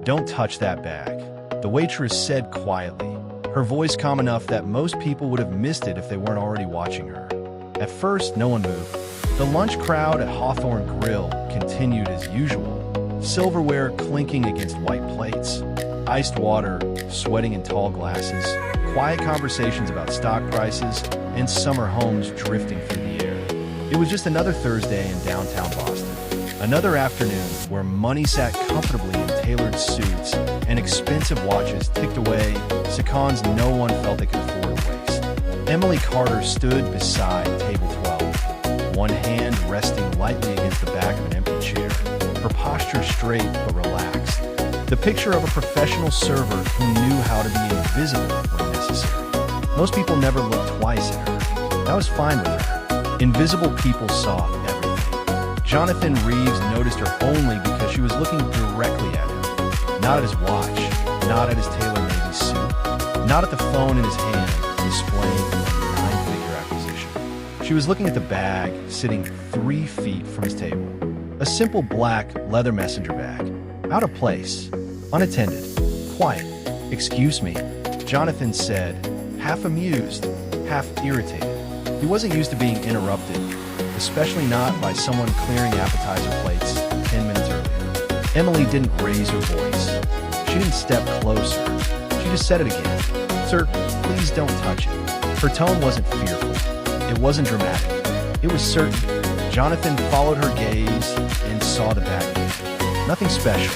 "Don't touch that bag," the waitress said quietly, her voice calm enough that most people would have missed it if they weren't already watching her. At first, no one moved. The lunch crowd at Hawthorne Grill continued as usual, silverware clinking against white plates, iced water sweating in tall glasses, quiet conversations about stock prices, and summer homes drifting through the air. It was just another Thursday in downtown Boston. Another afternoon where money sat comfortably in tailored suits and expensive watches ticked away seconds no one felt they could afford to waste. Emily Carter stood beside table 12, one hand resting lightly against the back of an empty chair, her posture straight but relaxed. The picture of a professional server who knew how to be invisible when necessary. Most people never looked twice at her. That was fine with her. Invisible people saw everything. Jonathan Reeves noticed her only because she was looking directly at him. Not at his watch, not at his tailor-made suit, not at the phone in his hand displaying a nine-figure acquisition. She was looking at the bag sitting 3 feet from his table. A simple black leather messenger bag. Out of place. Unattended. Quiet. "Excuse me," Jonathan said, half amused, half irritated. He wasn't used to being interrupted, especially not by someone clearing appetizer plates 10 minutes earlier. Emily didn't raise her voice. She didn't step closer. She just said it again. "Sir, please don't touch it." Her tone wasn't fearful. It wasn't dramatic. It was certain. Jonathan followed her gaze and saw the bag. Nothing special.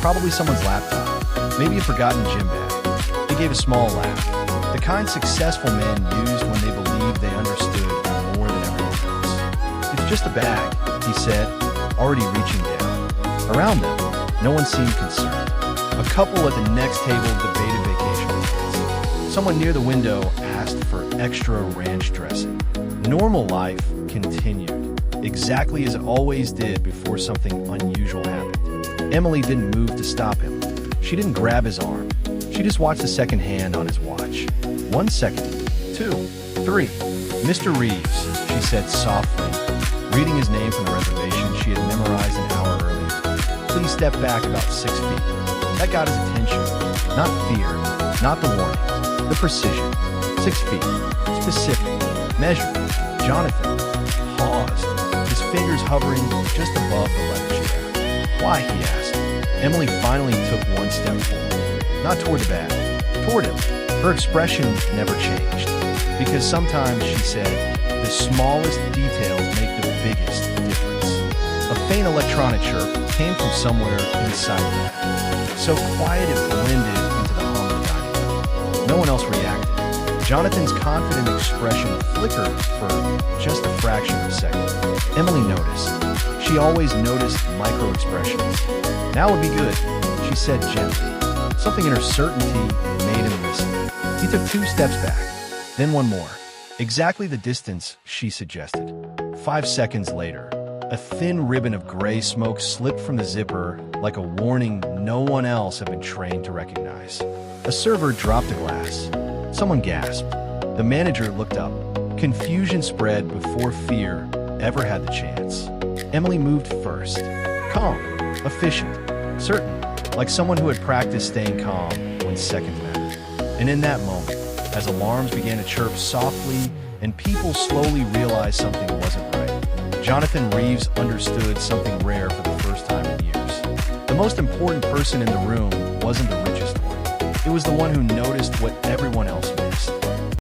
Probably someone's laptop. Maybe a forgotten gym bag. He gave a small laugh. The kind successful men used when they believed they understood more than everyone else. "It's just a bag," he said, already reaching down. Around them, no one seemed concerned. A couple at the next table debated vacation plans. Someone near the window asked for extra ranch dressing. Normal life continued, exactly as it always did before something unusual happened. Emily didn't move to stop him. She didn't grab his arm. She just watched the second hand on his watch. 1 second, 2, 3. "Mr. Reeves," she said softly, reading his name from the reservation she had memorized an hour earlier. "Please step back about 6 feet." That got his attention. Not fear, not the warning, the precision. 6 feet, specific, measured. Jonathan paused, his fingers hovering just above the letter she had. "Why?" he asked. Emily finally took one step forward, not toward the bag, toward him. Her expression never changed, because sometimes, she said, the smallest details make the biggest difference. A faint electronic chirp came from somewhere inside the bag, so quiet it blended into the hum of the dining room. No one else reacted. Jonathan's confident expression flickered for just a fraction of a second. Emily noticed. She always noticed micro-expressions. "Now would be good," she said gently. Something in her certainty made him listen. He took 2 steps back, then one more. Exactly the distance she suggested. 5 seconds later, a thin ribbon of gray smoke slipped from the zipper like a warning no one else had been trained to recognize. A server dropped a glass. Someone gasped. The manager looked up. Confusion spread before fear ever had the chance. Emily moved first. Calm, efficient, certain, like someone who had practiced staying calm when seconds mattered. And in that moment, as alarms began to chirp softly and people slowly realized something wasn't right, Jonathan Reeves understood something rare for the first time in years. The most important person in the room wasn't the richest one. It was the one who noticed what everyone else